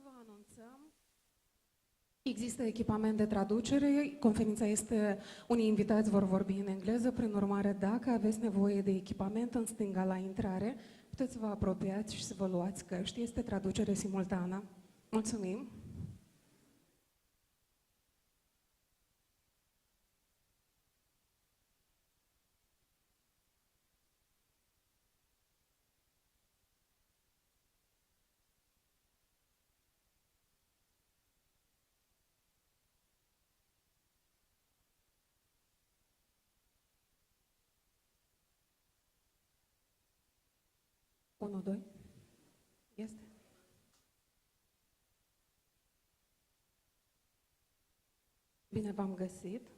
vă anunțăm. Există echipament de traducere, conferința este, unii invitați vor vorbi în engleză, prin urmare, dacă aveți nevoie de echipament în stânga la intrare, puteți să vă apropiați și să vă luați căști, este traducere simultană. Mulțumim! Unu, doi. Este? Bine v-am găsit!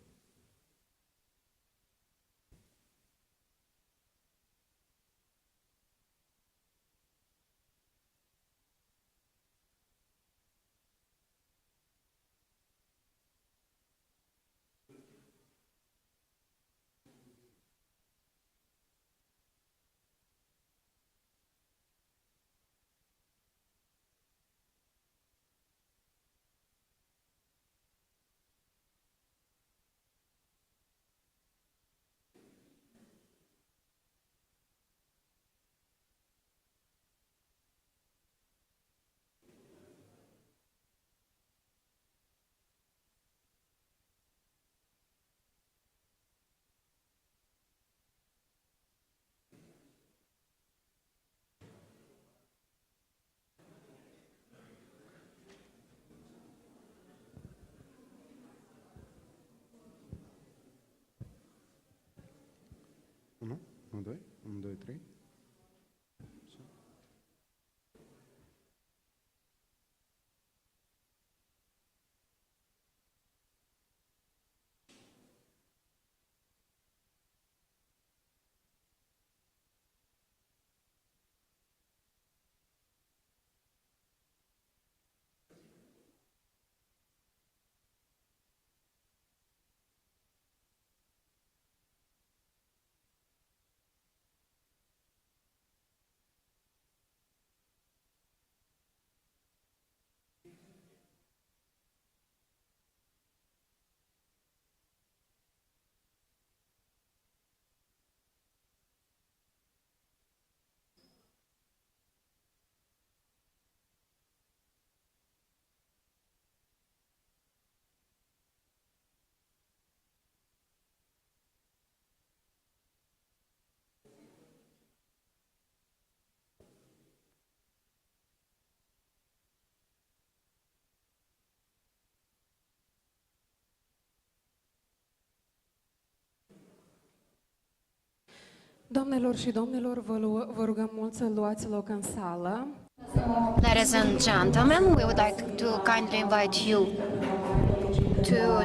Unu, doi, 1, 2, 3. Doamnelor și domnilor, vă rugăm mult să luați loc în sală. Ladies and gentlemen, we would like to kindly invite you to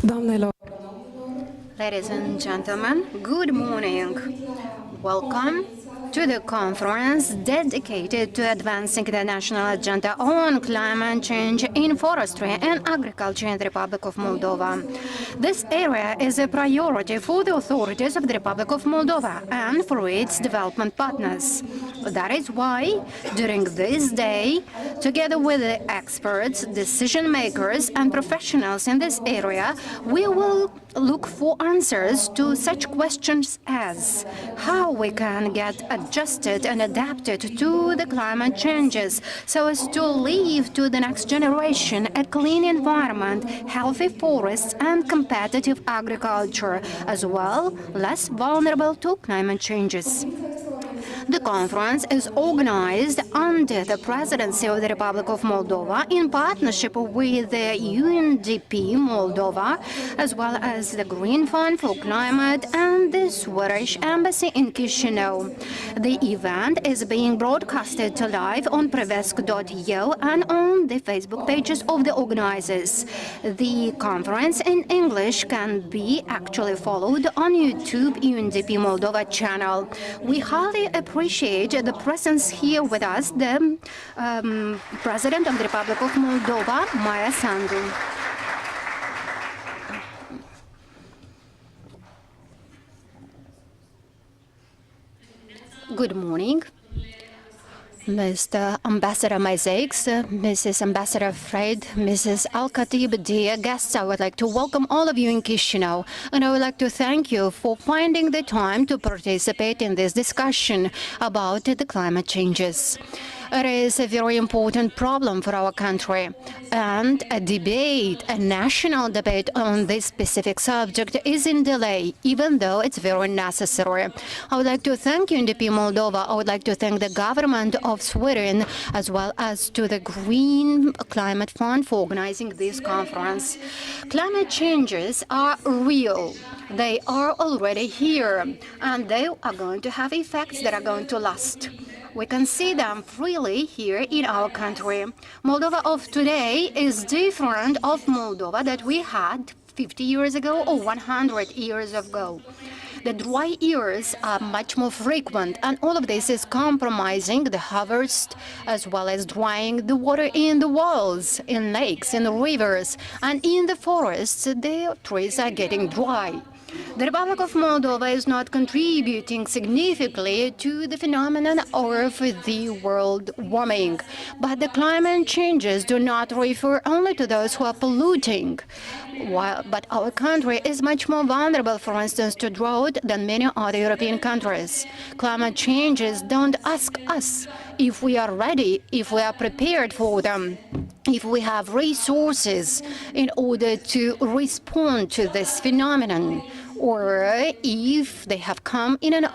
Doamnelor, Ladies and gentlemen, good morning. Welcome to the conference dedicated to advancing the national agenda on climate change in forestry and agriculture in the Republic of Moldova. This area is a priority for the authorities of the Republic of Moldova and for its development partners. That is why, during this day, together with the experts, decision makers, and professionals in this area, we will look for answers to such questions as how we can get adjusted and adapted to the climate changes so as to leave to the next generation a clean environment, healthy forests, and competitive agriculture, as well less vulnerable to climate changes. The conference is organized under the presidency of the Republic of Moldova in partnership with the UNDP Moldova, as well as the Green Fund for Climate and the Swedish Embassy in Chisinau. The event is being broadcasted live on prevesk.eu and on the Facebook pages of the organizers. The conference in English can be actually followed on YouTube UNDP Moldova channel. We highly appreciate the presence here with us, the President of the Republic of Moldova, Maya Sandu. Good morning, Mr. Ambassador Maizakes, Mrs. Ambassador Fred, Mrs. Al-Khatib, dear guests, I would like to welcome all of you in Chisinau, and I would like to thank you for finding the time to participate in this discussion about the climate changes. It is a very important problem for our country, and a debate, a national debate on this specific subject is in delay, even though it's very necessary. I would like to thank UNDP Moldova. I would like to thank the government of Sweden, as well as to the Green Climate Fund for organizing this conference. Climate changes are real. They are already here, and they are going to have effects that are going to last. We can see them freely here in our country. Moldova of today is different of Moldova that we had 50 years ago or 100 years ago. The dry years are much more frequent, and all of this is compromising the harvest as well as drying the water in the wells, in lakes, in the rivers, and in the forests. The trees are getting dry. The Republic of Moldova is not contributing significantly to the phenomenon of the world warming. But the climate changes do not refer only to those who are polluting. But our country is much more vulnerable, for instance, to drought than many other European countries. Climate changes don't ask us if we are ready, if we are prepared for them, if we have resources in order to respond to this phenomenon, or if they have come in an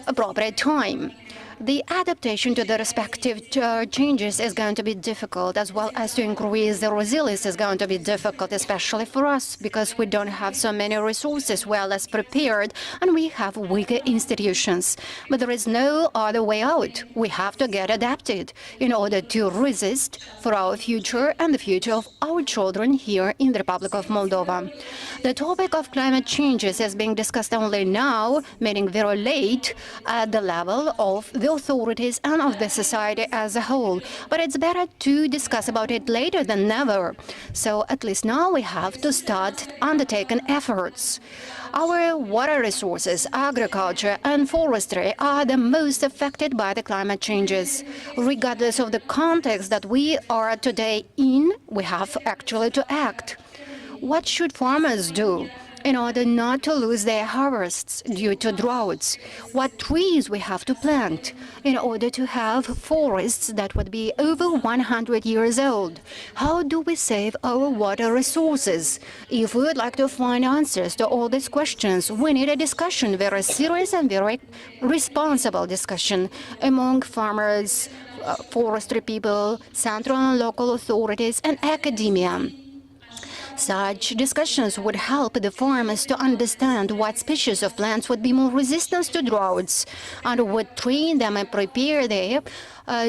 appropriate time. The adaptation to the respective changes is going to be difficult, as well as to increase the resilience is going to be difficult, especially for us, because we don't have so many resources, we are less prepared, and we have weaker institutions. But there is no other way out. We have to get adapted in order to resist for our future and the future of our children here in the Republic of Moldova. The topic of climate changes is being discussed only now, meaning very late, at the level of the authorities and of the society as a whole. But it's better to discuss about it later than never. So at least now we have to start undertaking efforts. Our water resources, agriculture and forestry are the most affected by the climate changes. Regardless of the context that we are today in, we have actually to act. What should farmers do in order not to lose their harvests due to droughts? What trees we have to plant in order to have forests that would be over 100 years old? How do we save our water resources? If we would like to find answers to all these questions, we need a discussion, very serious and very responsible discussion among farmers, forestry people, central and local authorities, and academia. Such discussions would help the farmers to understand what species of plants would be more resistant to droughts and would train them and prepare them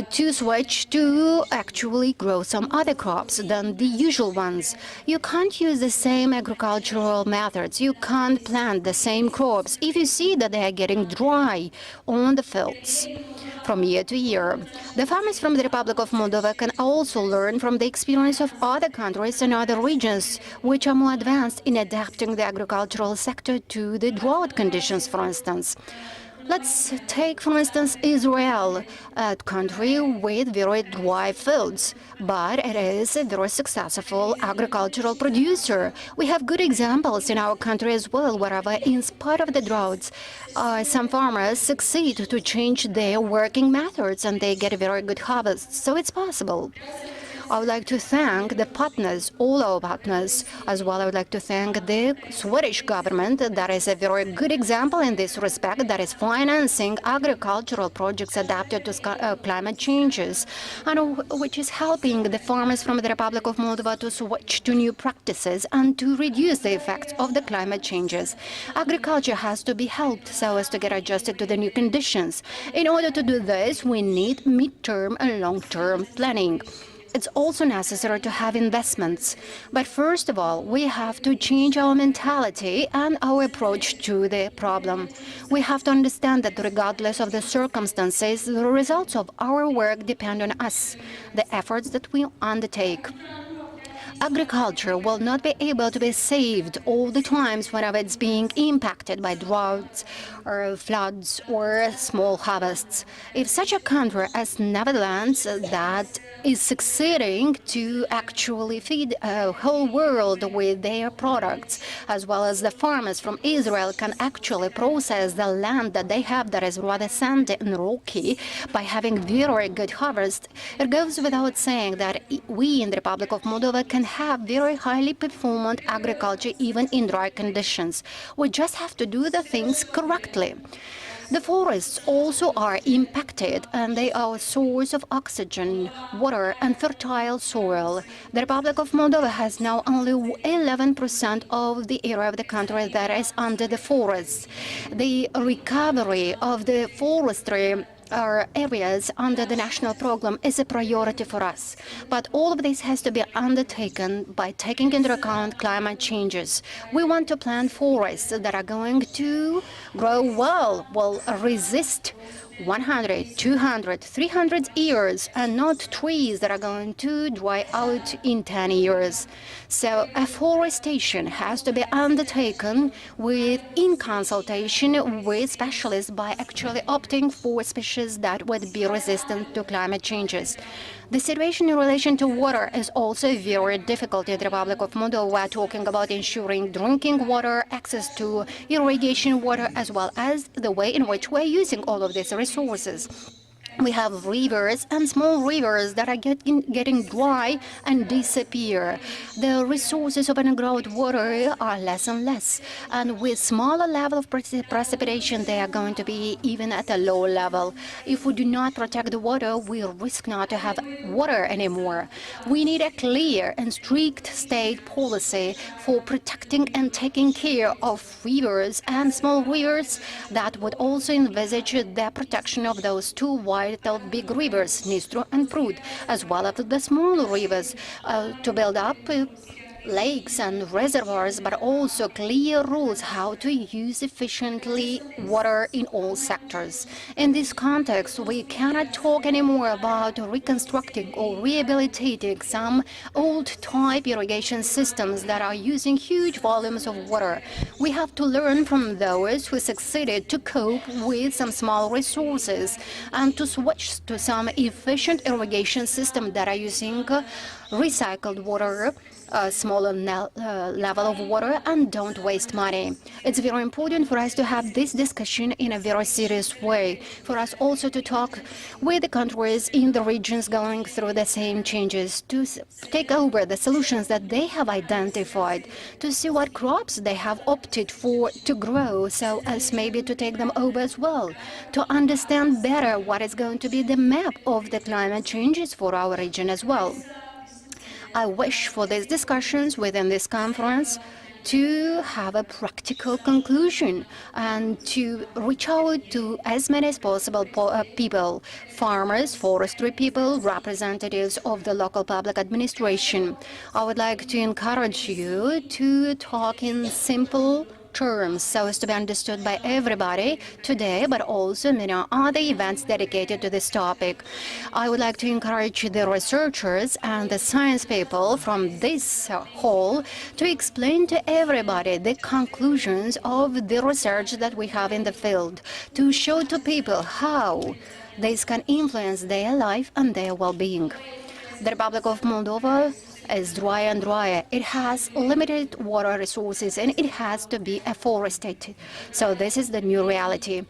to switch to actually grow some other crops than the usual ones. You can't use the same agricultural methods. You can't plant the same crops if you see that they are getting dry on the fields from year to year. The farmers from the Republic of Moldova can also learn from the experience of other countries and other regions which are more advanced in adapting the agricultural sector to the drought conditions, for instance. Let's take, for instance, Israel, a country with very dry fields, but it is a very successful agricultural producer. We have good examples in our country as well, wherever, in spite of the droughts, some farmers succeed to change their working methods and they get a very good harvest. So it's possible. I would like to thank the partners, all our partners, as well. I would like to thank the Swedish government. That is a very good example in this respect, that is financing agricultural projects adapted to climate changes, and which is helping the farmers from the Republic of Moldova to switch to new practices and to reduce the effects of the climate changes. Agriculture has to be helped so as to get adjusted to the new conditions. In order to do this, we need mid-term and long-term planning. It's also necessary to have investments. But first of all, we have to change our mentality and our approach to the problem. We have to understand that regardless of the circumstances, the results of our work depend on us, the efforts that we undertake. Agriculture will not be able to be saved all the times whenever it's being impacted by droughts or floods or small harvests. If such a country as Netherlands that is succeeding to actually feed a whole world with their products, as well as the farmers from Israel can actually process the land that they have that is rather sandy and rocky by having very good harvest, it goes without saying that we in the Republic of Moldova can have very highly performant agriculture even in dry conditions. We just have to do the things correctly. The forests also are impacted, and they are a source of oxygen, water, and fertile soil. The Republic of Moldova has now only 11% of the area of the country that is under the forests. The recovery of the forestry areas under the national program is a priority for us. But all of this has to be undertaken by taking into account climate changes. We want to plant forests that are going to grow well, will resist 100, 200, 300 years, and not trees that are going to dry out in 10 years. So afforestation has to be undertaken in consultation with specialists by actually opting for species that would be resistant to climate changes. The situation in relation to water is also very difficult in the Republic of Moldova. We are talking about ensuring drinking water, access to irrigation water, as well as the way in which we are using all of these resources. We have rivers and small rivers that are getting dry and disappear. The resources of underground water are less and less. And with smaller level of precipitation, they are going to be even at a low level. If we do not protect the water, we risk not to have water anymore. We need a clear and strict state policy for protecting and taking care of rivers and small rivers that would also envisage the protection of those two vital big rivers, Dnistru and Prut, as well as the small rivers, to build up lakes and reservoirs, but also clear rules how to use efficiently water in all sectors. In this context, we cannot talk anymore about reconstructing or rehabilitating some old-type irrigation systems that are using huge volumes of water. We have to learn from those who succeeded to cope with some small resources and to switch to some efficient irrigation systems that are using recycled water, a smaller level of water, and don't waste money. It's very important for us to have this discussion in a very serious way, for us also to talk with the countries in the regions going through the same changes, to take over the solutions that they have identified, to see what crops they have opted for to grow, so as maybe to take them over as well, to understand better what is going to be the map of the climate changes for our region as well. I wish for these discussions within this conference to have a practical conclusion and to reach out to as many as possible people, farmers, forestry people, representatives of the local public administration. I would like to encourage you to talk in simple terms so as to be understood by everybody today, but also many other events dedicated to this topic. I would like to encourage the researchers and the science people from this hall to explain to everybody the conclusions of the research that we have in the field, to show to people how this can influence their life and their well-being. The Republic of Moldova is drier and drier. It has limited water resources and it has to be afforested. So this is the new reality.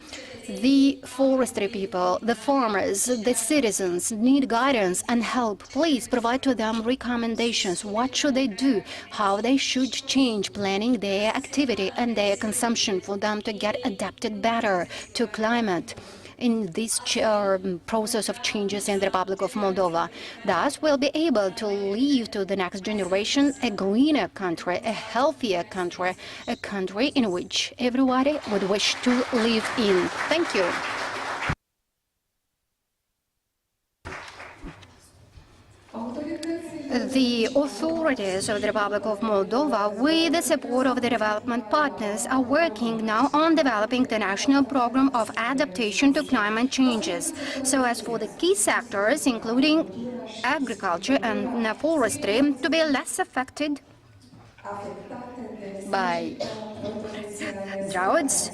The forestry people, the farmers, the citizens need guidance and help. Please provide to them recommendations. What should they do? How they should change planning their activity and their consumption for them to get adapted better to climate in this process of changes in the Republic of Moldova. Thus, we'll be able to leave to the next generation a greener country, a healthier country, a country in which everybody would wish to live in. Thank you. The authorities of the Republic of Moldova, with the support of the development partners, are working now on developing the national program of adaptation to climate changes. So as for the key sectors, including agriculture and forestry, to be less affected by droughts,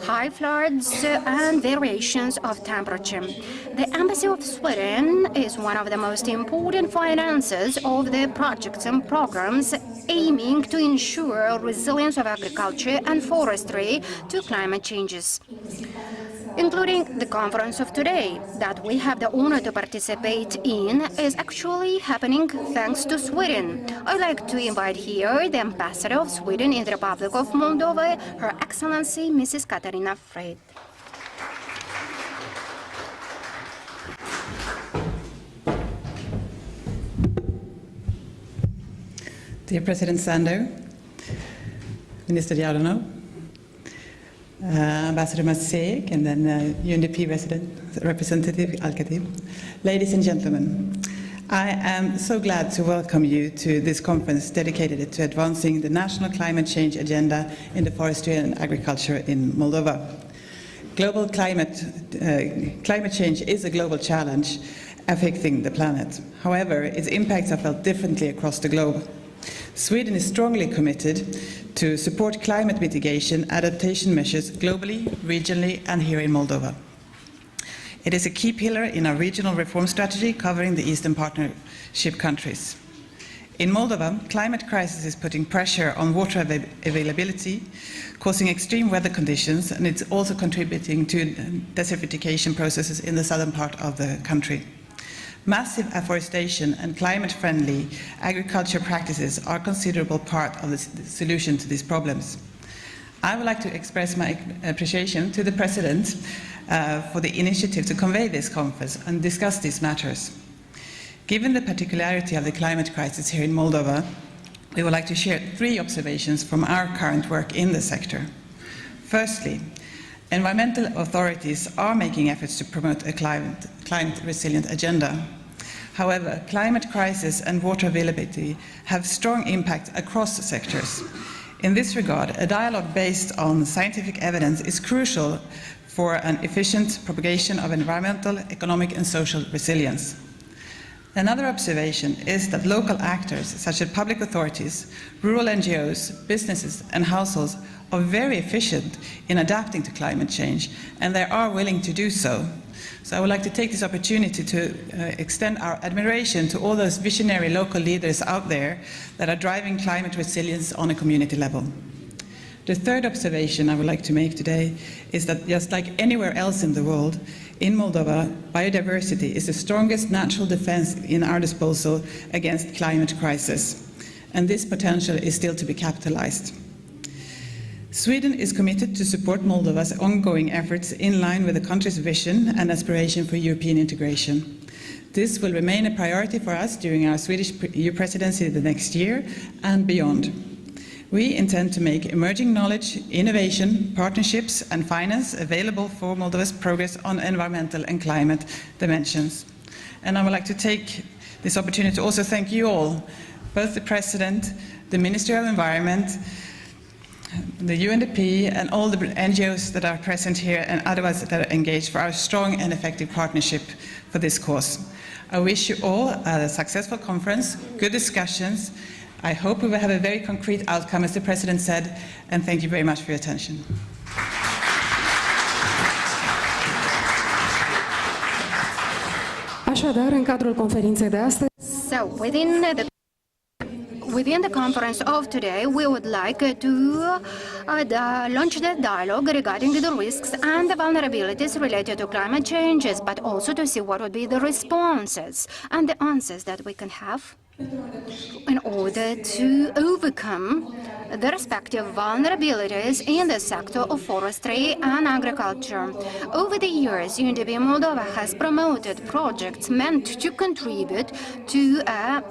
high floods and variations of temperature. The Embassy of Sweden is one of the most important financiers of the projects and programs aiming to ensure resilience of agriculture and forestry to climate changes, including the conference of today that we have the honor to participate in is actually happening thanks to Sweden. I'd like to invite here the Ambassador of Sweden in the Republic of Moldova, Her Excellency Mrs. Katarina Frey. Dear President Sander, Minister Jardanov, Ambassador Masek, and then UNDP Representative Al-Khatib. Ladies and gentlemen, I am so glad to welcome you to this conference dedicated to advancing the national climate change agenda in the forestry and agriculture in Moldova. Global climate change is a global challenge affecting the planet. However, its impacts are felt differently across the globe. Sweden is strongly committed to support climate mitigation adaptation measures globally, regionally, and here in Moldova. It is a key pillar in our regional reform strategy covering the Eastern Partnership countries. In Moldova, climate crisis is putting pressure on water availability, causing extreme weather conditions, and it's also contributing to desertification processes in the southern part of the country. Massive afforestation and climate-friendly agriculture practices are a considerable part of the solution to these problems. I would like to express my appreciation to the President for the initiative to convey this conference and discuss these matters. Given the particularity of the climate crisis here in Moldova, we would like to share 3 observations from our current work in the sector. Firstly, environmental authorities are making efforts to promote a climate-resilient agenda. However, climate crisis and water availability have strong impact across sectors. In this regard, a dialogue based on scientific evidence is crucial for an efficient propagation of environmental, economic, and social resilience. Another observation is that local actors, such as public authorities, rural NGOs, businesses, and households, are very efficient in adapting to climate change, and they are willing to do so. So I would like to take this opportunity to extend our admiration to all those visionary local leaders out there that are driving climate resilience on a community level. The third observation I would like to make today is that just like anywhere else in the world, in Moldova, biodiversity is the strongest natural defense in our disposal against climate crisis, and this potential is still to be capitalized. Sweden is committed to support Moldova's ongoing efforts in line with the country's vision and aspiration for European integration. This will remain a priority for us during our Swedish EU presidency the next year and beyond. We intend to make emerging knowledge, innovation, partnerships and finance available for Moldova's progress on environmental and climate dimensions. And I would like to take this opportunity to also thank you all, both the President, the Ministry of Environment, the UNDP and all the NGOs that are present here and others that are engaged for our strong and effective partnership for this cause. I wish you all a successful conference, good discussions. I hope we will have a very concrete outcome, as the President said, and thank you very much for your attention. Așadar, în cadrul conferinței de astăzi, So, within the conference of today, we would like to launch the dialogue regarding the risks and the vulnerabilities related to climate changes, but also to see what would be the responses and the answers that we can have in order to overcome the respective vulnerabilities in the sector of forestry and agriculture. Over the years, UNDP Moldova has promoted projects meant to contribute to a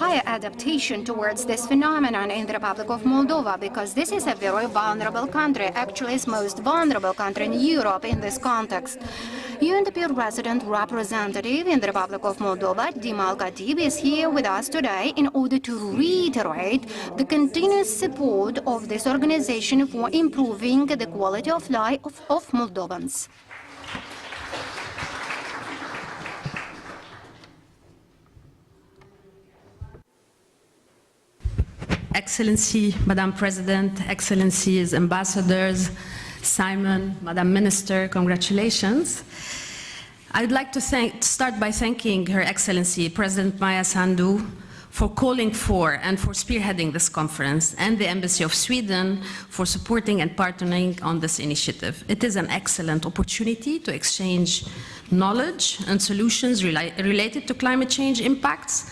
higher adaptation towards this phenomenon in the Republic of Moldova, because this is a very vulnerable country, actually it's most vulnerable country in Europe in this context. UNDP resident representative in the Republic of Moldova, Dima Alkatib, is here with us today in order to reiterate the continuous support of this organization for improving the quality of life of Moldovans. Excellency, Madam President, Excellencies, Ambassadors, Simon, Madam Minister, congratulations. I'd like to start by thanking Her Excellency, President Maia Sandu, for calling for and for spearheading this conference, and the Embassy of Sweden for supporting and partnering on this initiative. It is an excellent opportunity to exchange knowledge and solutions related to climate change impacts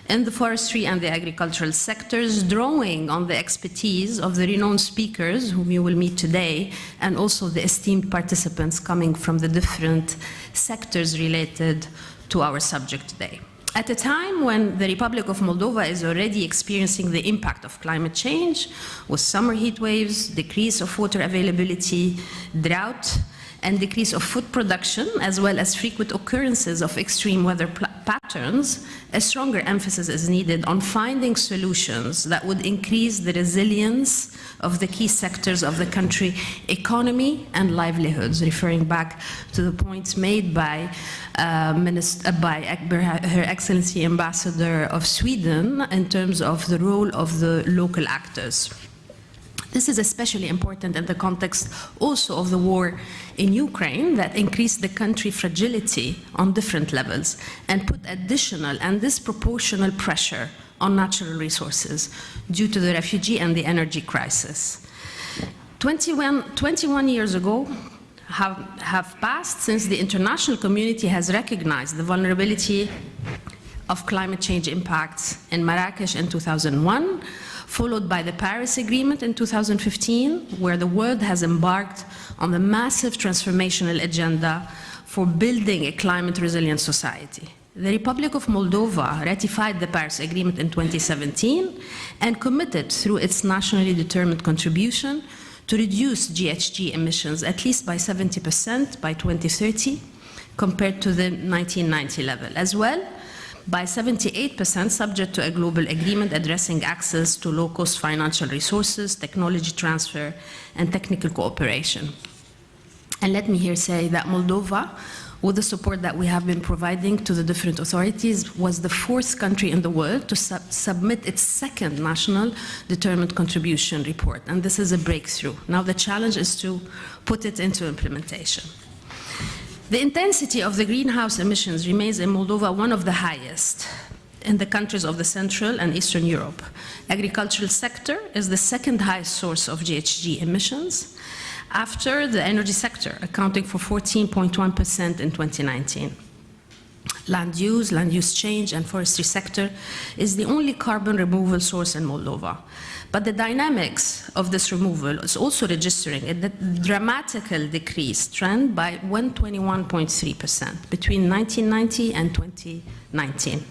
in the forestry and the agricultural sectors, drawing on the expertise of the renowned speakers whom you will meet today, and also the esteemed participants coming from the different sectors related to our subject today. At a time when the Republic of Moldova is already experiencing the impact of climate change, with summer heat waves, decrease of water availability, drought, and decrease of food production, as well as frequent occurrences of extreme weather patterns, a stronger emphasis is needed on finding solutions that would increase the resilience of the key sectors of the country, economy and livelihoods, referring back to the points made by Her Excellency Ambassador of Sweden in terms of the role of the local actors. This is especially important in the context also of the war in Ukraine that increased the country fragility on different levels and put additional and disproportional pressure on natural resources due to the refugee and the energy crisis. 21 years ago have passed since the international community has recognized the vulnerability of climate change impacts in Marrakesh in 2001, followed by the Paris Agreement in 2015, where the world has embarked on the massive transformational agenda for building a climate-resilient society. The Republic of Moldova ratified the Paris Agreement in 2017 and committed through its nationally determined contribution to reduce GHG emissions at least by 70% by 2030 compared to the 1990 level, as well by 78% subject to a global agreement addressing access to low-cost financial resources, technology transfer, and technical cooperation. And let me here say that Moldova, with the support that we have been providing to the different authorities, was the 4th country in the world to submit its 2nd national determined contribution report, and this is a breakthrough. Now the challenge is to put it into implementation. The intensity of the greenhouse emissions remains in Moldova one of the highest in the countries of the Central and Eastern Europe. Agricultural sector is the 2nd highest source of GHG emissions, after the energy sector, accounting for 14.1% in 2019. Land use change, and forestry sector is the only carbon removal source in Moldova. But the dynamics of this removal is also registering a dramatical decrease trend by 121.3% between 1990 and 2019.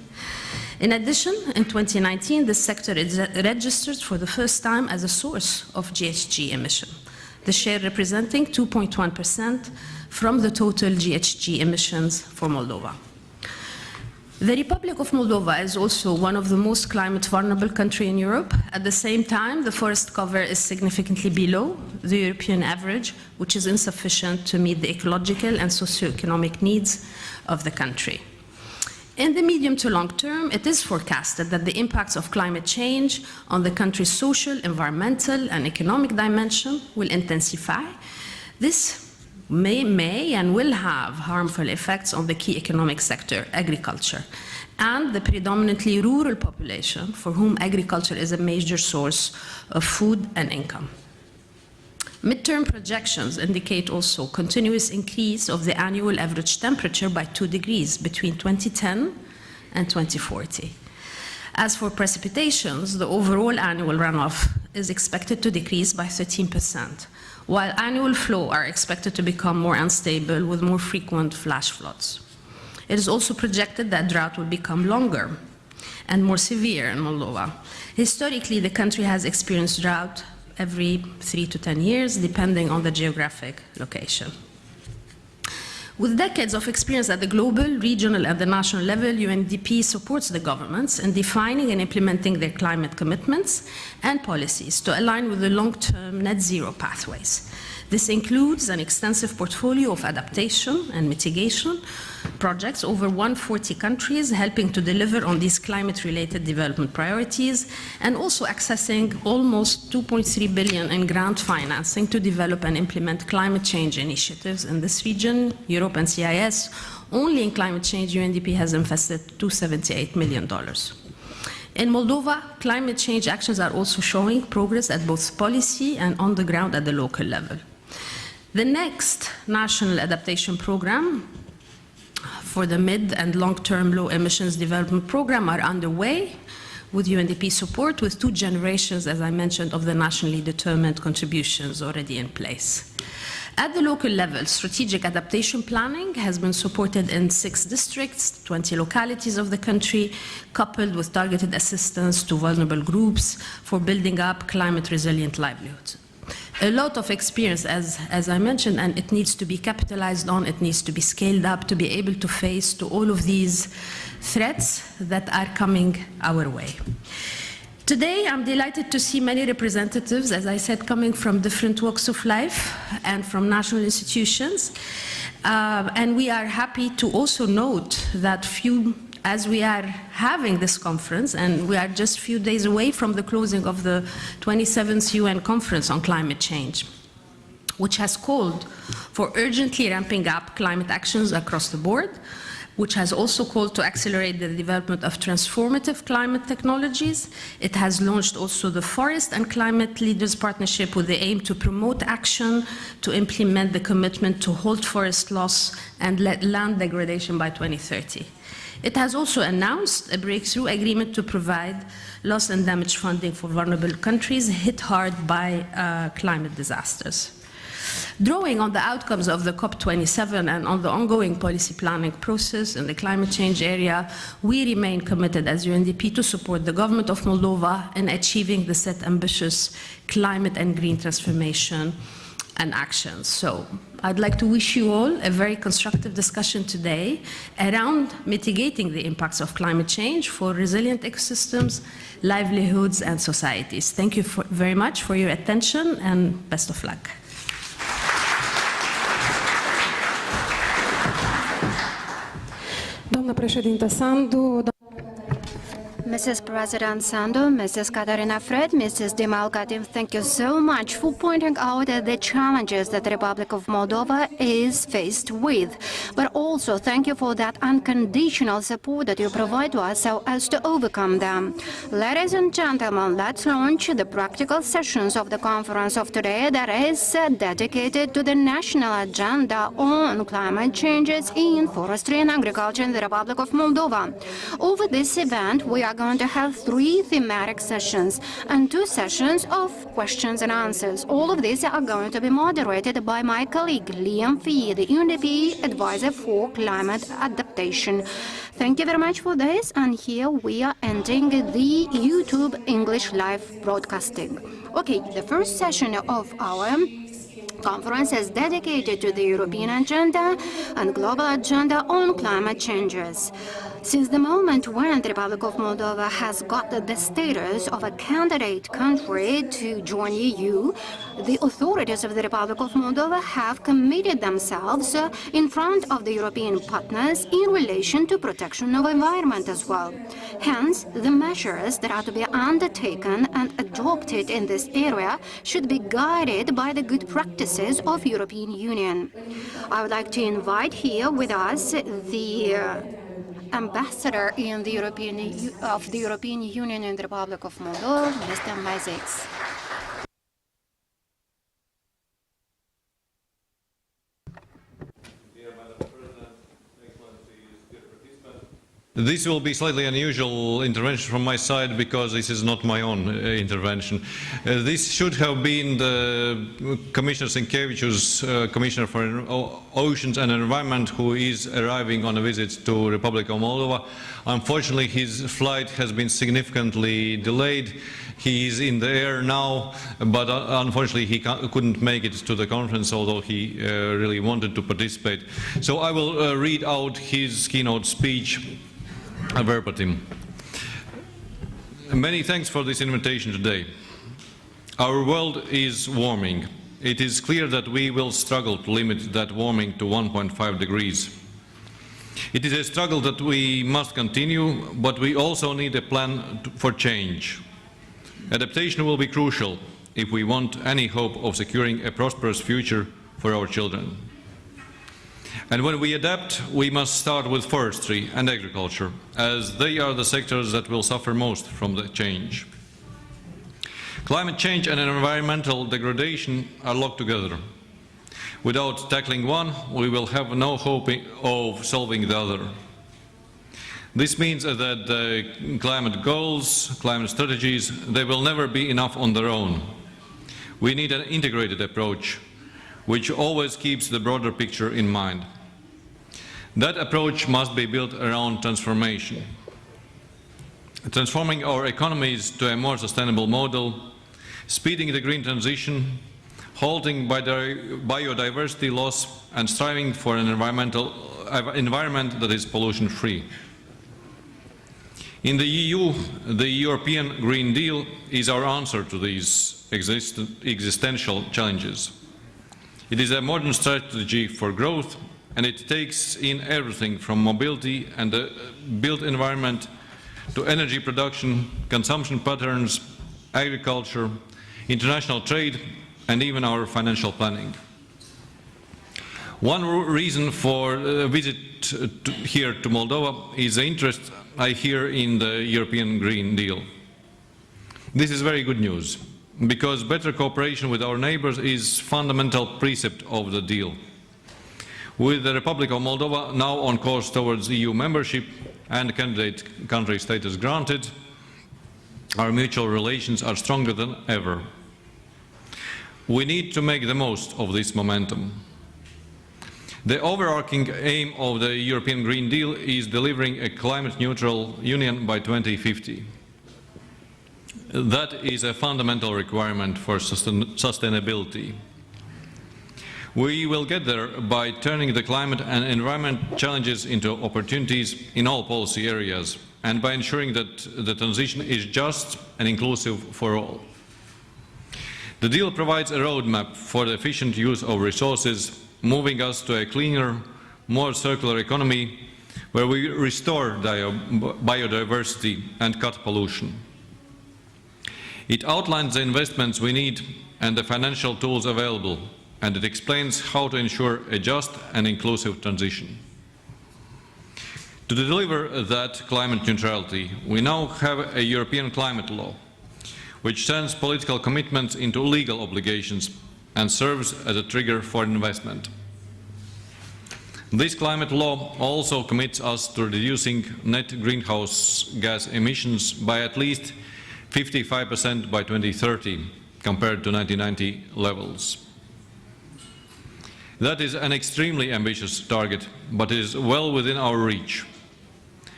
In addition, in 2019, this sector is registered for the first time as a source of GHG emission, the share representing 2.1% from the total GHG emissions for Moldova. The Republic of Moldova is also one of the most climate vulnerable countries in Europe. At the same time, the forest cover is significantly below the European average, which is insufficient to meet the ecological and socioeconomic needs of the country. In the medium to long term, it is forecasted that the impacts of climate change on the country's social, environmental, and economic dimension will intensify. This may and will have harmful effects on the key economic sector, agriculture, and the predominantly rural population for whom agriculture is a major source of food and income. Midterm projections indicate also continuous increase of the annual average temperature by 2 degrees between 2010 and 2040. As for precipitations, the overall annual runoff is expected to decrease by 13%, while annual flow are expected to become more unstable with more frequent flash floods. It is also projected that drought will become longer and more severe in Moldova. Historically, the country has experienced drought every 3 to 10 years, depending on the geographic location. With decades of experience at the global, regional, and the national level, UNDP supports the governments in defining and implementing their climate commitments and policies to align with the long-term net zero pathways. This includes an extensive portfolio of adaptation and mitigation projects over 140 countries, helping to deliver on these climate-related development priorities, and also accessing almost 2.3 billion in grant financing to develop and implement climate change initiatives in this region, Europe and CIS. Only in climate change, UNDP has invested $278 million. In Moldova, climate change actions are also showing progress at both policy and on the ground at the local level. The next national adaptation program for the mid and long-term low emissions development program are underway with UNDP support, with 2 generations, as I mentioned, of the nationally determined contributions already in place. At the local level, strategic adaptation planning has been supported in 6 districts, 20 localities of the country, coupled with targeted assistance to vulnerable groups for building up climate-resilient livelihoods. A lot of experience, as I mentioned, and it needs to be capitalized on, it needs to be scaled up to be able to face to all of these threats that are coming our way. Today, I'm delighted to see many representatives, as I said, coming from different walks of life and from national institutions. And we are happy to also note that as we are having this conference, and we are just a few days away from the closing of the 27th UN Conference on Climate Change, which has called for urgently ramping up climate actions across the board, which has also called to accelerate the development of transformative climate technologies. It has launched also the Forest and Climate Leaders Partnership with the aim to promote action to implement the commitment to halt forest loss and land degradation by 2030. It has also announced a breakthrough agreement to provide loss and damage funding for vulnerable countries hit hard by climate disasters. Drawing on the outcomes of the COP27 and on the ongoing policy planning process in the climate change area, we remain committed as UNDP to support the government of Moldova in achieving the set ambitious climate and green transformation and actions. So I'd like to wish you all a very constructive discussion today around mitigating the impacts of climate change for resilient ecosystems, livelihoods, and societies. Thank you very much for your attention, and best of luck. Doamna președintă Sandu, Mrs. President Sandu, Mrs. Katarina Fred, Mrs. Dima Al-Khadim, thank you so much for pointing out the challenges that the Republic of Moldova is faced with. But also thank you for that unconditional support that you provide to us so as to overcome them. Ladies and gentlemen, let's launch the practical sessions of the conference of today that is dedicated to the national agenda on climate changes in forestry and agriculture in the Republic of Moldova. Over this event, we are are going to have 3 thematic sessions and 2 sessions of questions and answers. All of these are going to be moderated by my colleague Liam Fee, the UNDP Advisor for Climate Adaptation. Thank you very much for this, and here we are ending the YouTube English live broadcasting. Okay, the first session of our conference is dedicated to the European agenda and global agenda on climate changes. Since the moment when the Republic of Moldova has got the status of a candidate country to join EU, the authorities of the Republic of Moldova have committed themselves in front of the European partners in relation to protection of environment as well. Hence, the measures that are to be undertaken and adopted in this area should be guided by the good practices of European Union. I would like to invite here with us the Ambassador in the of the European Union in the Republic of Moldova, Mr. Mazix. This will be slightly unusual intervention from my side because this is not my own intervention. This should have been the Commissioner Sinkevičius, Commissioner for Oceans and Environment, who is arriving on a visit to Republic of Moldova. Unfortunately, his flight has been significantly delayed. He is in the air now, but unfortunately he couldn't make it to the conference, although he really wanted to participate. So I will read out his keynote speech verbatim. Many thanks for this invitation today. Our world is warming. It is clear that we will struggle to limit that warming to 1.5 degrees. It is a struggle that we must continue, but we also need a plan for change. Adaptation will be crucial if we want any hope of securing a prosperous future for our children. And when we adapt, we must start with forestry and agriculture, as they are the sectors that will suffer most from the change. Climate change and environmental degradation are locked together. Without tackling one, we will have no hope of solving the other. This means that the climate goals, climate strategies, they will never be enough on their own. We need an integrated approach, which always keeps the broader picture in mind. That approach must be built around transformation. Transforming our economies to a more sustainable model, speeding the green transition, halting biodiversity loss, and striving for an environment that is pollution-free. In the EU, the European Green Deal is our answer to these existential challenges. It is a modern strategy for growth, and it takes in everything from mobility and the built environment to energy production, consumption patterns, agriculture, international trade, and even our financial planning. One reason for a visit here to Moldova is the interest I hear in the European Green Deal. This is very good news, because better cooperation with our neighbors is a fundamental precept of the deal. With the Republic of Moldova now on course towards EU membership and candidate country status granted, our mutual relations are stronger than ever. We need to make the most of this momentum. The overarching aim of the European Green Deal is delivering a climate-neutral Union by 2050. That is a fundamental requirement for sustainability. We will get there by turning the climate and environment challenges into opportunities in all policy areas, and by ensuring that the transition is just and inclusive for all. The deal provides a roadmap for the efficient use of resources, moving us to a cleaner, more circular economy where we restore biodiversity and cut pollution. It outlines the investments we need and the financial tools available, and it explains how to ensure a just and inclusive transition. To deliver that climate neutrality, we now have a European climate law, which turns political commitments into legal obligations and serves as a trigger for investment. This climate law also commits us to reducing net greenhouse gas emissions by at least 55% by 2030 compared to 1990 levels. That is an extremely ambitious target, but it is well within our reach.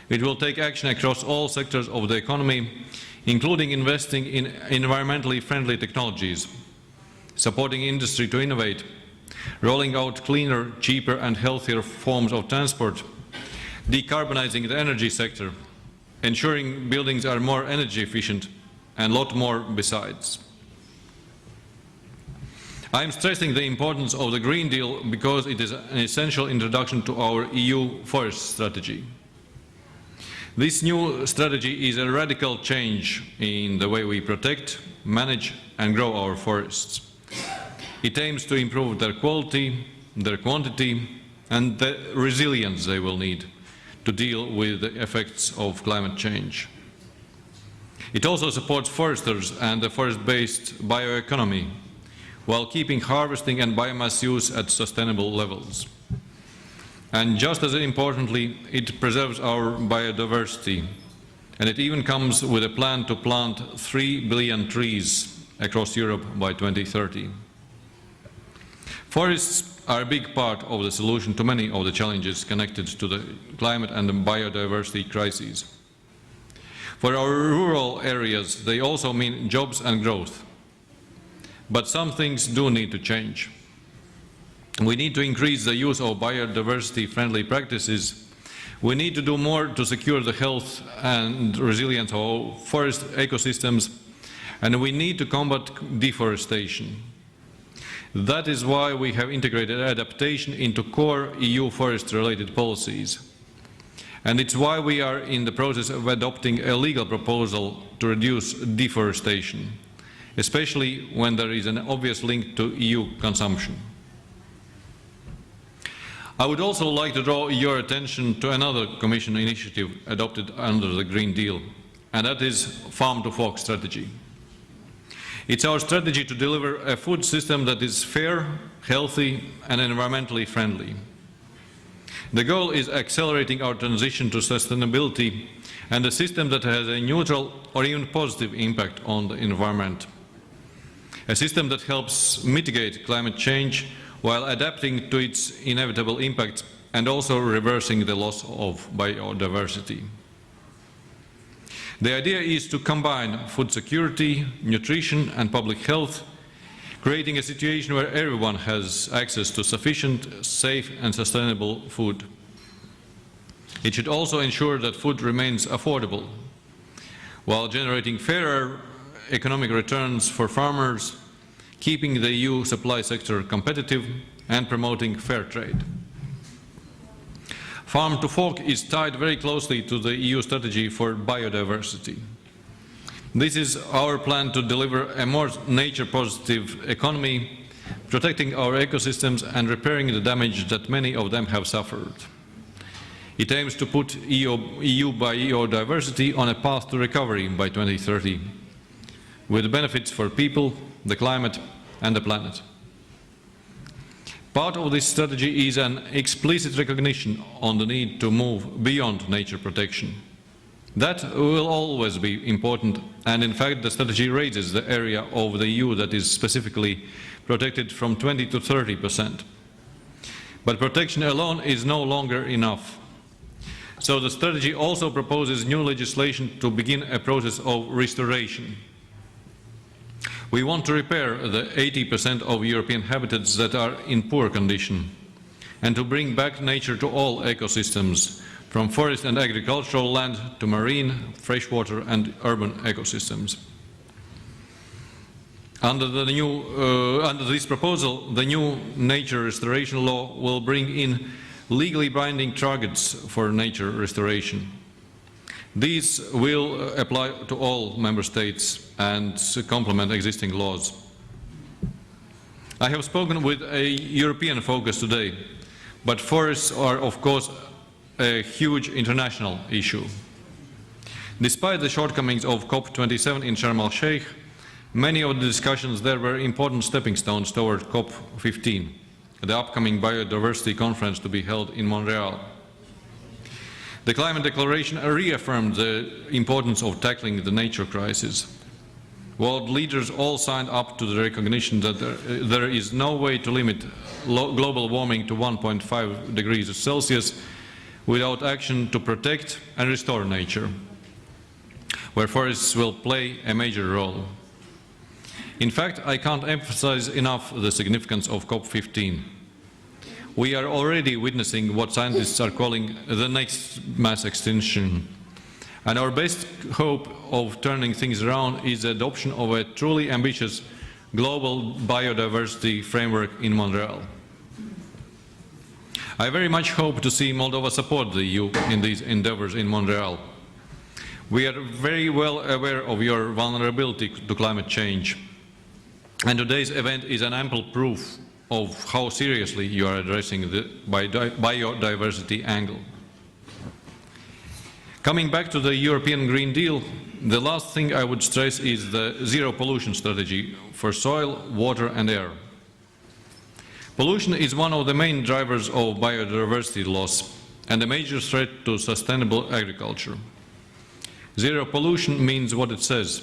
It will take action across all sectors of the economy, including investing in environmentally friendly technologies, supporting industry to innovate, rolling out cleaner, cheaper and healthier forms of transport, decarbonizing the energy sector, ensuring buildings are more energy efficient, and a lot more besides. I am stressing the importance of the Green Deal because it is an essential introduction to our EU forest strategy. This new strategy is a radical change in the way we protect, manage and grow our forests. It aims to improve their quality, their quantity and the resilience they will need to deal with the effects of climate change. It also supports foresters and the forest-based bioeconomy, while keeping harvesting and biomass use at sustainable levels. And just as importantly, it preserves our biodiversity, and it even comes with a plan to plant 3 billion trees across Europe by 2030. Forests are a big part of the solution to many of the challenges connected to the climate and the biodiversity crises. For our rural areas, they also mean jobs and growth. But some things do need to change. We need to increase the use of biodiversity-friendly practices. We need to do more to secure the health and resilience of forest ecosystems, and we need to combat deforestation. That is why we have integrated adaptation into core EU forest-related policies. And it's why we are in the process of adopting a legal proposal to reduce deforestation, especially when there is an obvious link to EU consumption. I would also like to draw your attention to another Commission initiative adopted under the Green Deal, and that is Farm to Fork strategy. It's our strategy to deliver a food system that is fair, healthy and environmentally friendly. The goal is accelerating our transition to sustainability and a system that has a neutral or even positive impact on the environment. A system that helps mitigate climate change while adapting to its inevitable impact and also reversing the loss of biodiversity. The idea is to combine food security, nutrition and public health, creating a situation where everyone has access to sufficient, safe and sustainable food. It should also ensure that food remains affordable, while generating fairer economic returns for farmers, keeping the EU supply sector competitive and promoting fair trade. Farm to Fork is tied very closely to the EU strategy for biodiversity. This is our plan to deliver a more nature-positive economy, protecting our ecosystems and repairing the damage that many of them have suffered. It aims to put EU biodiversity on a path to recovery by 2030, with benefits for people, the climate and the planet. Part of this strategy is an explicit recognition on the need to move beyond nature protection. That will always be important, and in fact the strategy raises the area of the EU that is specifically protected from 20 to 30%. But protection alone is no longer enough. So the strategy also proposes new legislation to begin a process of restoration. We want to repair the 80% of European habitats that are in poor condition, and to bring back nature to all ecosystems, from forest and agricultural land to marine, freshwater and urban ecosystems. Under this proposal, the new nature restoration law will bring in legally binding targets for nature restoration. These will apply to all member states and complement existing laws. I have spoken with a European focus today, but forests are of course a huge international issue. Despite the shortcomings of COP27 in Sharm el-Sheikh, many of the discussions there were important stepping stones toward COP15, the upcoming biodiversity conference to be held in Montreal. The climate declaration reaffirmed the importance of tackling the nature crisis. World leaders all signed up to the recognition that there is no way to limit global warming to 1.5 degrees Celsius without action to protect and restore nature, where forests will play a major role. In fact, I can't emphasize enough the significance of COP15. We are already witnessing what scientists are calling the next mass extinction. And our best hope of turning things around is the adoption of a truly ambitious global biodiversity framework in Montreal. I very much hope to see Moldova support the EU in these endeavors in Montreal. We are very well aware of your vulnerability to climate change, and today's event is an ample proof of how seriously you are addressing the biodiversity angle. Coming back to the European Green Deal, the last thing I would stress is the zero pollution strategy for soil, water and air. Pollution is one of the main drivers of biodiversity loss and a major threat to sustainable agriculture. Zero pollution means what it says: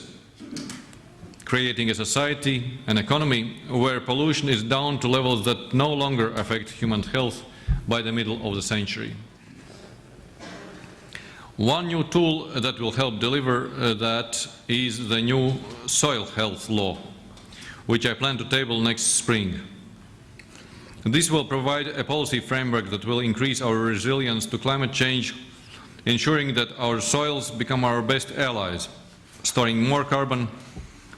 creating a society, an economy, where pollution is down to levels that no longer affect human health by the middle of the century. One new tool that will help deliver that is the new soil health law, which I plan to table next spring. This will provide a policy framework that will increase our resilience to climate change, ensuring that our soils become our best allies, storing more carbon,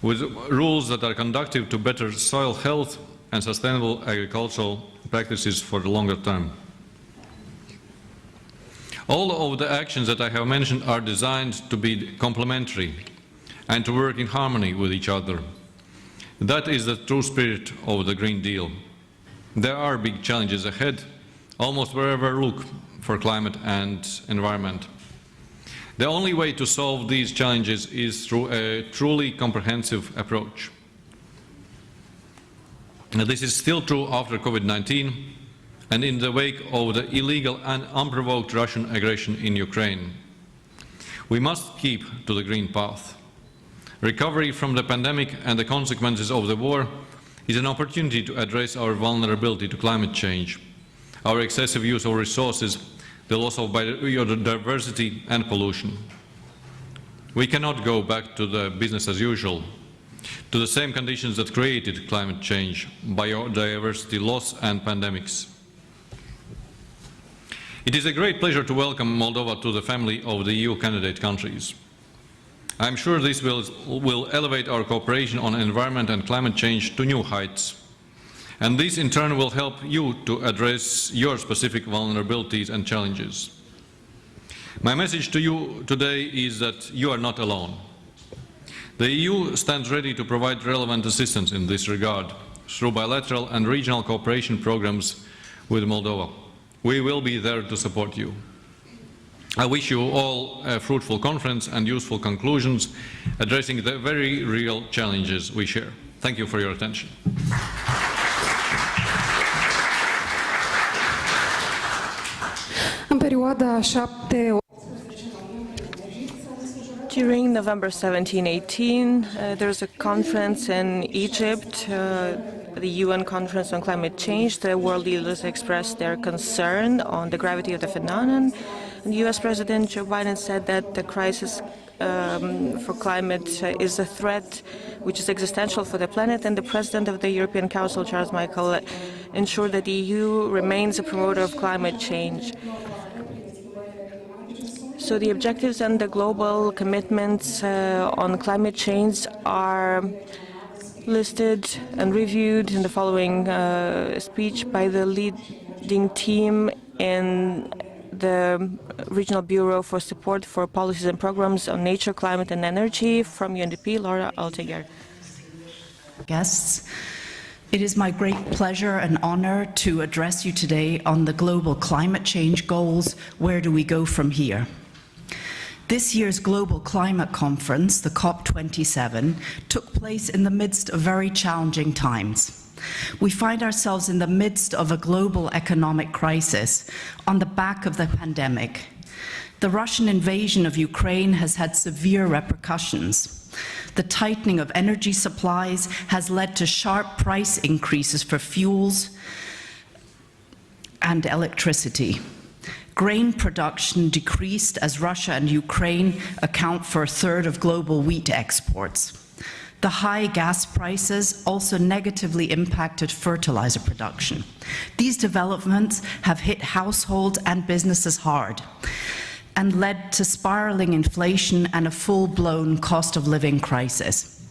with rules that are conducive to better soil health and sustainable agricultural practices for the longer term. All of the actions that I have mentioned are designed to be complementary and to work in harmony with each other. That is the true spirit of the Green Deal. There are big challenges ahead, almost wherever you look, for climate and environment. The only way to solve these challenges is through a truly comprehensive approach. This is still true after COVID-19 and in the wake of the illegal and unprovoked Russian aggression in Ukraine. We must keep to the green path. Recovery from the pandemic and the consequences of the war is an opportunity to address our vulnerability to climate change, our excessive use of resources, the loss of biodiversity and pollution. We cannot go back to the business as usual, to the same conditions that created climate change, biodiversity loss and pandemics. It is a great pleasure to welcome Moldova to the family of the EU candidate countries. I am sure this will elevate our cooperation on environment and climate change to new heights. And this in turn will help you to address your specific vulnerabilities and challenges. My message to you today is that you are not alone. The EU stands ready to provide relevant assistance in this regard through bilateral and regional cooperation programs with Moldova. We will be there to support you. I wish you all a fruitful conference and useful conclusions addressing the very real challenges we share. Thank you for your attention. În perioada 7 During November 17-18, there's a conference in Egypt, the UN Conference on Climate Change. The world leaders expressed their concern on the gravity of the phenomenon. And US President Joe Biden said that the crisis for climate is a threat which is existential for the planet, and the President of the European Council, Charles Michel, ensured that the EU remains a promoter of climate change. So the objectives and the global commitments on climate change are listed and reviewed in the following speech by the leading team in the Regional Bureau for Support for Policies and Programs on Nature, Climate and Energy from UNDP, Laura Alteger. Guests, it is my great pleasure and honor to address you today on the global climate change goals. Where do we go from here? This year's Global Climate Conference, the COP27, took place in the midst of very challenging times. We find ourselves in the midst of a global economic crisis on the back of the pandemic. The Russian invasion of Ukraine has had severe repercussions. The tightening of energy supplies has led to sharp price increases for fuels and electricity. Grain production decreased as Russia and Ukraine account for a third of global wheat exports. The high gas prices also negatively impacted fertilizer production. These developments have hit households and businesses hard and led to spiraling inflation and a full-blown cost of living crisis.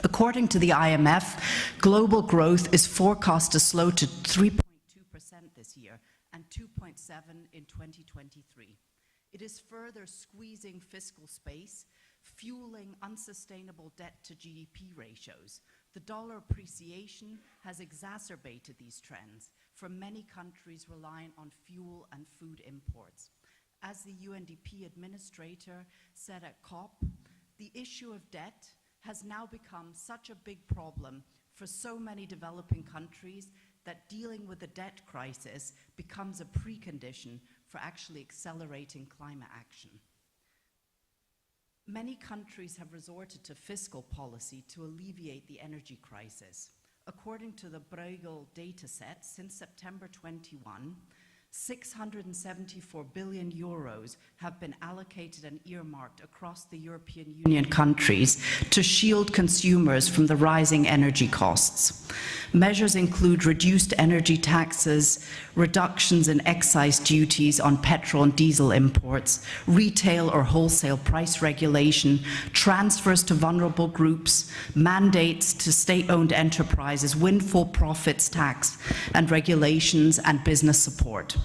According to the IMF, global growth is forecast to slow to 3.2% this year and 2.7% in 2023. It is further squeezing fiscal space, fueling unsustainable debt to GDP ratios. The dollar appreciation has exacerbated these trends for many countries reliant on fuel and food imports. As the UNDP administrator said at COP, the issue of debt has now become such a big problem for so many developing countries that dealing with the debt crisis becomes a precondition for actually accelerating climate action. Many countries have resorted to fiscal policy to alleviate the energy crisis. According to the Bruegel dataset, since September 21, 674 billion euros have been allocated and earmarked across the European Union countries to shield consumers from the rising energy costs. Measures include reduced energy taxes, reductions in excise duties on petrol and diesel imports, retail or wholesale price regulation, transfers to vulnerable groups, mandates to state-owned enterprises, windfall profits tax, and regulations and business support.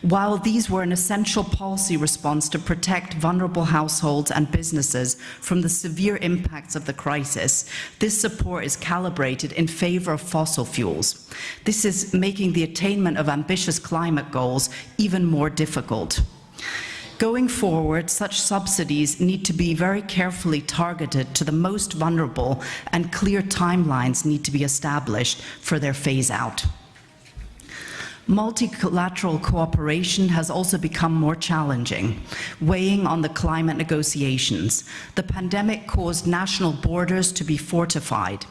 While these were an essential policy response to protect vulnerable households and businesses from the severe impacts of the crisis, this support is calibrated in favor of fossil fuels. This is making the attainment of ambitious climate goals even more difficult. Going forward, such subsidies need to be very carefully targeted to the most vulnerable, and clear timelines need to be established for their phase-out. Multilateral cooperation has also become more challenging, weighing on the climate negotiations. The pandemic caused national borders to be fortified.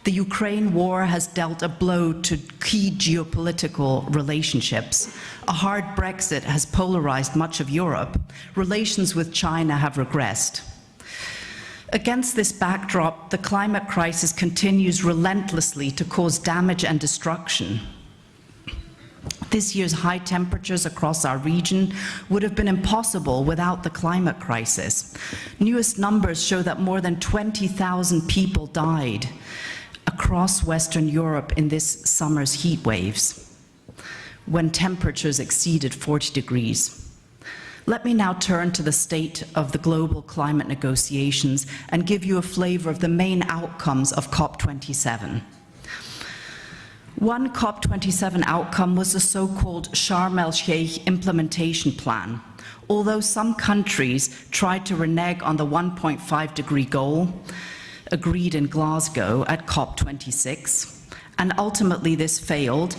The Ukraine war has dealt a blow to key geopolitical relationships. A hard Brexit has polarized much of Europe. Relations with China have regressed. Against this backdrop, the climate crisis continues relentlessly to cause damage and destruction. This year's high temperatures across our region would have been impossible without the climate crisis. Newest numbers show that more than 20,000 people died across Western Europe in this summer's heat waves, when temperatures exceeded 40 degrees. Let me now turn to the state of the global climate negotiations and give you a flavor of the main outcomes of COP27. One COP27 outcome was the so-called Sharm el-Sheikh implementation plan. Although some countries tried to renege on the 1.5-degree goal agreed in Glasgow at COP26, and ultimately this failed,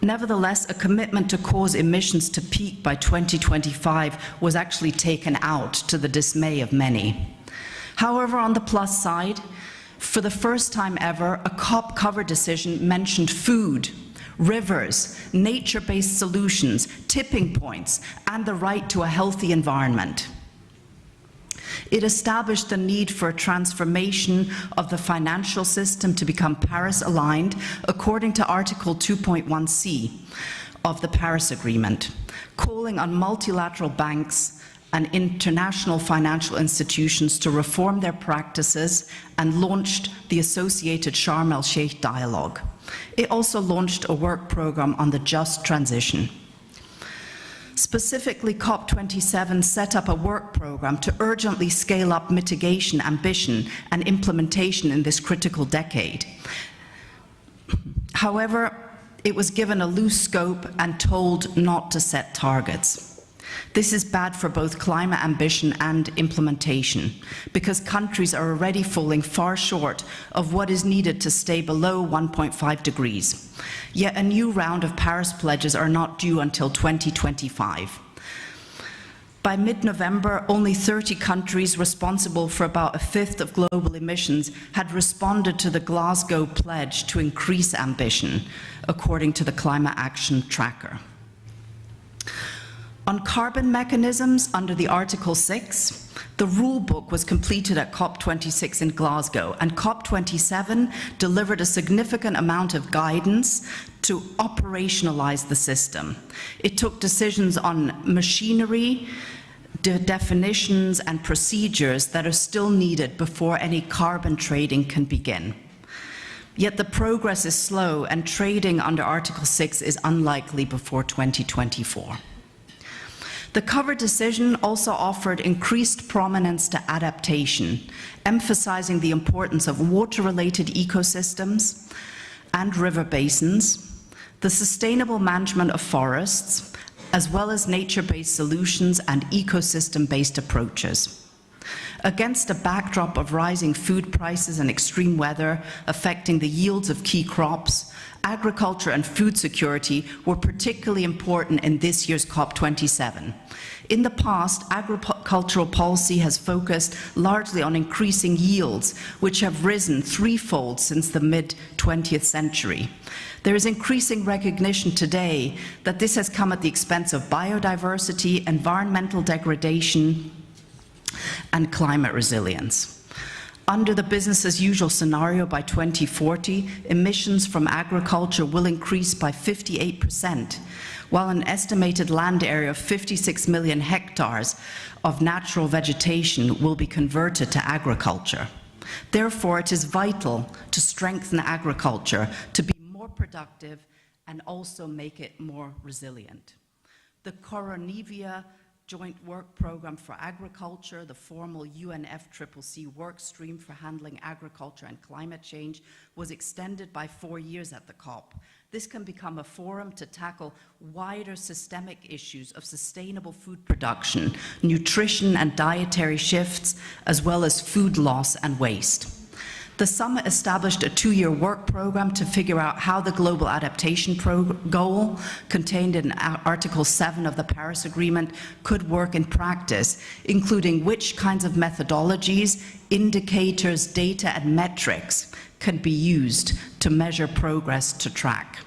nevertheless, a commitment to cause emissions to peak by 2025 was actually taken out, to the dismay of many. However, on the plus side, for the first time ever, a COP cover decision mentioned food, rivers, nature-based solutions, tipping points, and the right to a healthy environment. It established the need for a transformation of the financial system to become Paris-aligned, according to Article 2.1c of the Paris Agreement, calling on multilateral banks and international financial institutions to reform their practices, and launched the associated Sharm el-Sheikh dialogue. It also launched a work program on the just transition. Specifically, COP27 set up a work program to urgently scale up mitigation, ambition, and implementation in this critical decade. However, it was given a loose scope and told not to set targets. This is bad for both climate ambition and implementation, because countries are already falling far short of what is needed to stay below 1.5 degrees. Yet a new round of Paris pledges are not due until 2025. By mid-November, only 30 countries responsible for about a fifth of global emissions had responded to the Glasgow pledge to increase ambition, according to the Climate Action Tracker. On carbon mechanisms under the Article 6, the rule book was completed at COP26 in Glasgow, and COP27 delivered a significant amount of guidance to operationalize the system. It took decisions on machinery, definitions and procedures that are still needed before any carbon trading can begin. Yet the progress is slow, and trading under Article 6 is unlikely before 2024. The cover decision also offered increased prominence to adaptation, emphasizing the importance of water-related ecosystems and river basins, the sustainable management of forests, as well as nature-based solutions and ecosystem-based approaches. Against a backdrop of rising food prices and extreme weather affecting the yields of key crops, agriculture and food security were particularly important in this year's COP27. In the past, agricultural policy has focused largely on increasing yields, which have risen threefold since the mid-20th century. There is increasing recognition today that this has come at the expense of biodiversity, environmental degradation, and climate resilience. Under the business-as-usual scenario, by 2040, emissions from agriculture will increase by 58%, while an estimated land area of 56 million hectares of natural vegetation will be converted to agriculture. Therefore, it is vital to strengthen agriculture to be more productive and also make it more resilient. The Coronivia Joint Work Programme for Agriculture, the formal UNFCCC work stream for handling agriculture and climate change, was extended by 4 years at the COP. This can become a forum to tackle wider systemic issues of sustainable food production, nutrition and dietary shifts, as well as food loss and waste. The summit established a 2-year work program to figure out how the global adaptation goal contained in Article 7 of the Paris Agreement could work in practice, including which kinds of methodologies, indicators, data, and metrics can be used to measure progress to track.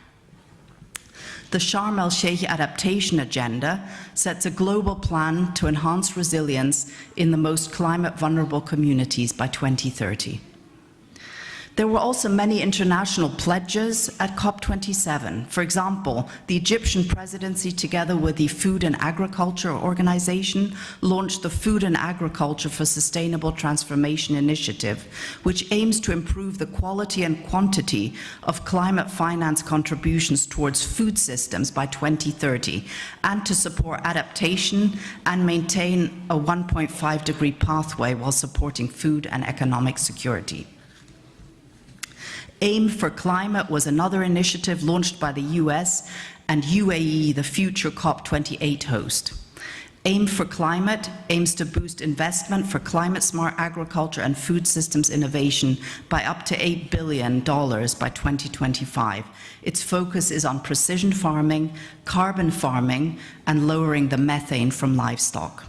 The Sharm el-Sheikh Adaptation Agenda sets a global plan to enhance resilience in the most climate vulnerable communities by 2030. There were also many international pledges at COP27. For example, the Egyptian presidency, together with the Food and Agriculture Organization, launched the Food and Agriculture for Sustainable Transformation Initiative, which aims to improve the quality and quantity of climate finance contributions towards food systems by 2030, and to support adaptation and maintain a 1.5-degree pathway while supporting food and economic security. Aim for Climate was another initiative launched by the US and UAE, the future COP28 host. Aim for Climate aims to boost investment for climate-smart agriculture and food systems innovation by up to $8 billion by 2025. Its focus is on precision farming, carbon farming, and lowering the methane from livestock.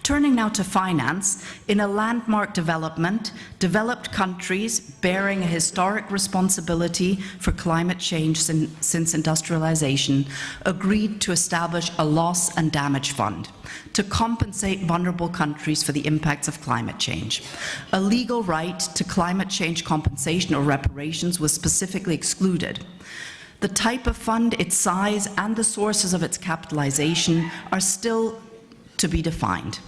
Turning now to finance, in a landmark development, developed countries bearing a historic responsibility for climate change since industrialization agreed to establish a loss and damage fund to compensate vulnerable countries for the impacts of climate change. A legal right to climate change compensation or reparations was specifically excluded. The type of fund, its size, and the sources of its capitalization are still to be defined.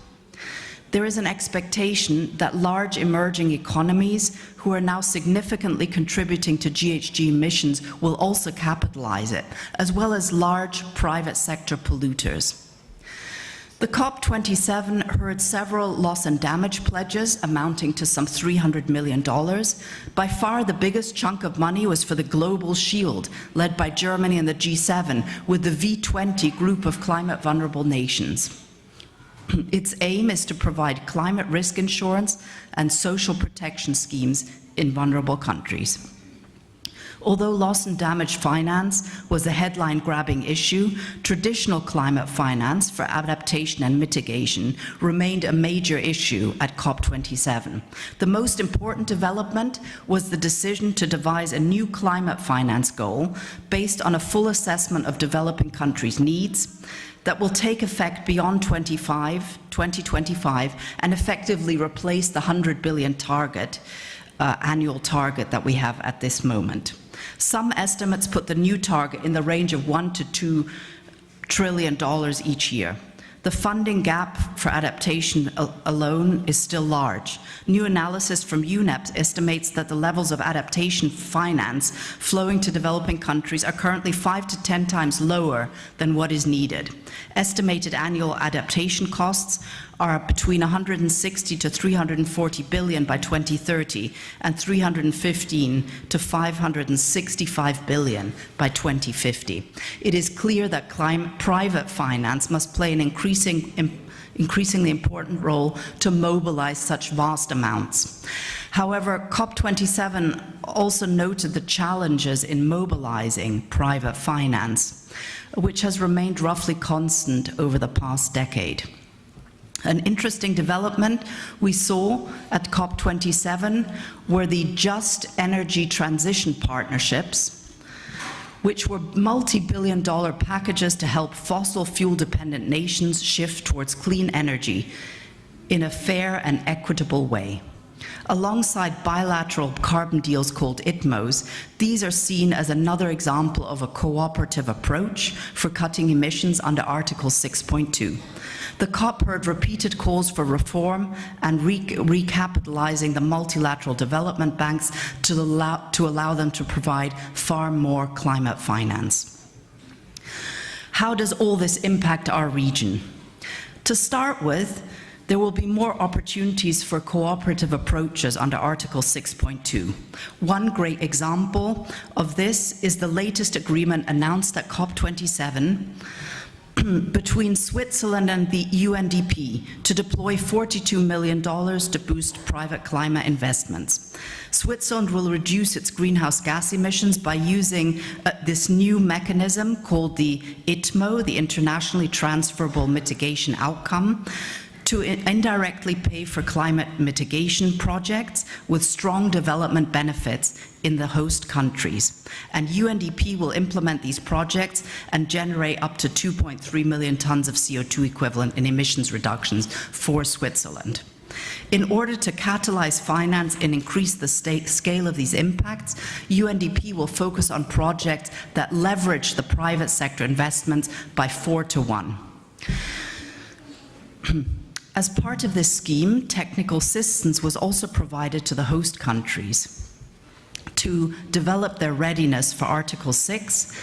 There is an expectation that large emerging economies who are now significantly contributing to GHG emissions will also capitalize it, as well as large private sector polluters. The COP27 heard several loss and damage pledges amounting to some $300 million. By far the biggest chunk of money was for the Global Shield, led by Germany and the G7, with the V20 group of climate vulnerable nations. Its aim is to provide climate risk insurance and social protection schemes in vulnerable countries. Although loss and damage finance was a headline-grabbing issue, traditional climate finance for adaptation and mitigation remained a major issue at COP27. The most important development was the decision to devise a new climate finance goal based on a full assessment of developing countries' needs that will take effect beyond 2025 and effectively replace the 100 billion annual target that we have at this moment. Some estimates put the new target in the range of $1 to $2 trillion each year. The funding gap for adaptation alone is still large. New analysis from UNEP estimates that the levels of adaptation finance flowing to developing countries are currently 5 to 10 times lower than what is needed. Estimated annual adaptation costs are between 160 to 340 billion by 2030 and 315 to 565 billion by 2050. It is clear that private finance must play an increasingly important role to mobilize such vast amounts. However, COP27 also noted the challenges in mobilizing private finance, which has remained roughly constant over the past decade. An interesting development we saw at COP27 were the just energy transition partnerships, which were multi-billion-dollar packages to help fossil fuel-dependent nations shift towards clean energy in a fair and equitable way. Alongside bilateral carbon deals called ITMOs, these are seen as another example of a cooperative approach for cutting emissions under Article 6.2. The COP heard repeated calls for reform and recapitalizing the multilateral development banks to allow them to provide far more climate finance. How does all this impact our region? To start with, there will be more opportunities for cooperative approaches under Article 6.2. One great example of this is the latest agreement announced at COP27 between Switzerland and the UNDP to deploy $42 million to boost private climate investments. Switzerland will reduce its greenhouse gas emissions by using this new mechanism called the ITMO, the Internationally Transferable Mitigation Outcome, to indirectly pay for climate mitigation projects with strong development benefits in the host countries. And UNDP will implement these projects and generate up to 2.3 million tons of CO2 equivalent in emissions reductions for Switzerland. In order to catalyze finance and increase the scale of these impacts, UNDP will focus on projects that leverage the private sector investments by 4 to 1. As part of this scheme, technical assistance was also provided to the host countries to develop their readiness for Article 6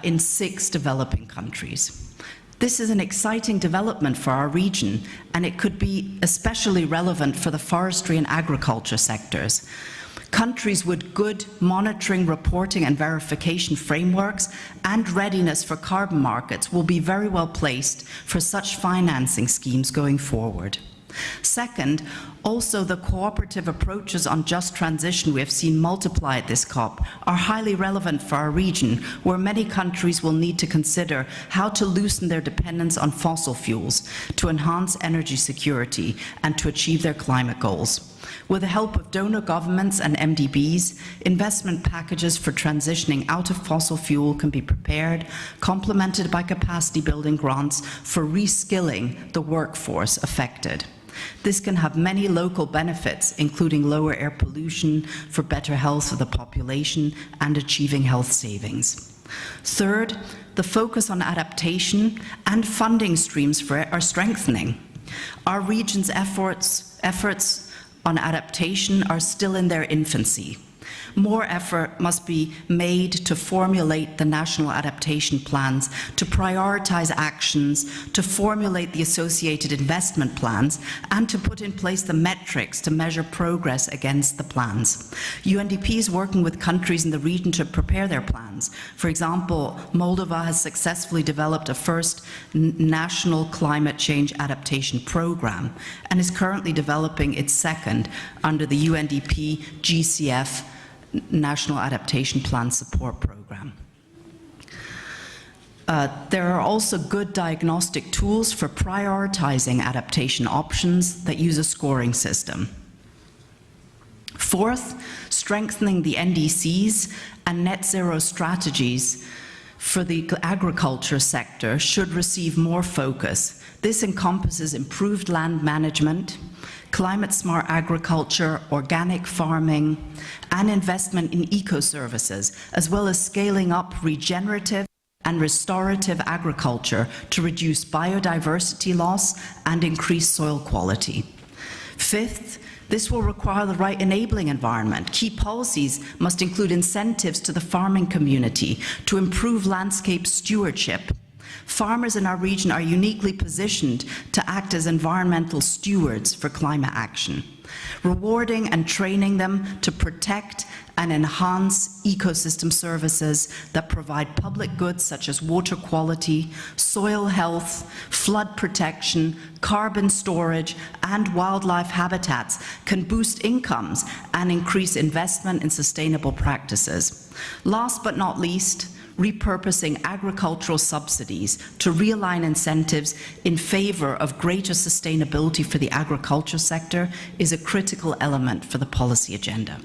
in 6 developing countries. This is an exciting development for our region, and it could be especially relevant for the forestry and agriculture sectors. Countries with good monitoring, reporting and verification frameworks and readiness for carbon markets will be very well placed for such financing schemes going forward. Second, also the cooperative approaches on just transition we have seen multiply at this COP are highly relevant for our region, where many countries will need to consider how to loosen their dependence on fossil fuels to enhance energy security and to achieve their climate goals. With the help of donor governments and MDBs, investment packages for transitioning out of fossil fuel can be prepared, complemented by capacity building grants for reskilling the workforce affected. This can have many local benefits, including lower air pollution, for better health of the population, and achieving health savings. Third, the focus on adaptation and funding streams are strengthening. Our region's efforts on adaptation are still in their infancy. More effort must be made to formulate the national adaptation plans, to prioritize actions, to formulate the associated investment plans, and to put in place the metrics to measure progress against the plans. UNDP is working with countries in the region to prepare their plans. For example, Moldova has successfully developed a first national climate change adaptation program and is currently developing its second under the UNDP GCF National Adaptation Plan Support Program. There are also good diagnostic tools for prioritizing adaptation options that use a scoring system. Fourth, strengthening the NDCs and net zero strategies for the agriculture sector should receive more focus. This encompasses improved land management, climate-smart agriculture, organic farming, and investment in eco-services, as well as scaling up regenerative and restorative agriculture to reduce biodiversity loss and increase soil quality. Fifth, this will require the right enabling environment. Key policies must include incentives to the farming community to improve landscape stewardship. Farmers in our region are uniquely positioned to act as environmental stewards for climate action, rewarding and training them to protect and enhance ecosystem services that provide public goods such as water quality, soil health, flood protection, carbon storage, and wildlife habitats can boost incomes and increase investment in sustainable practices. Last but not least, repurposing agricultural subsidies to realign incentives in favor of greater sustainability for the agriculture sector is a critical element for the policy agenda.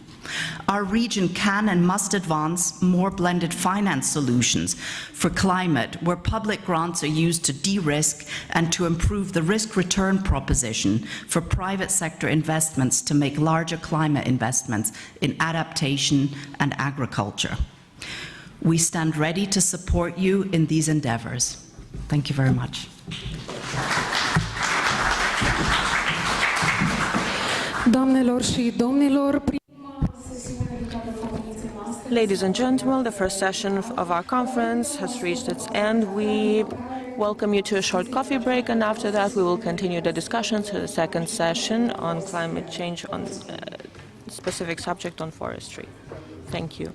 Our region can and must advance more blended finance solutions for climate, where public grants are used to de-risk and to improve the risk-return proposition for private sector investments to make larger climate investments in adaptation and agriculture. We stand ready to support you in these endeavors. Thank you very much. Doamnelor și domnilor, prima sesiune dedicată conferinței noastre. Ladies and gentlemen, the first session of our conference has reached its end. We welcome you to a short coffee break, and after that we will continue the discussion to the second session on climate change, on specific subject on forestry. Thank you.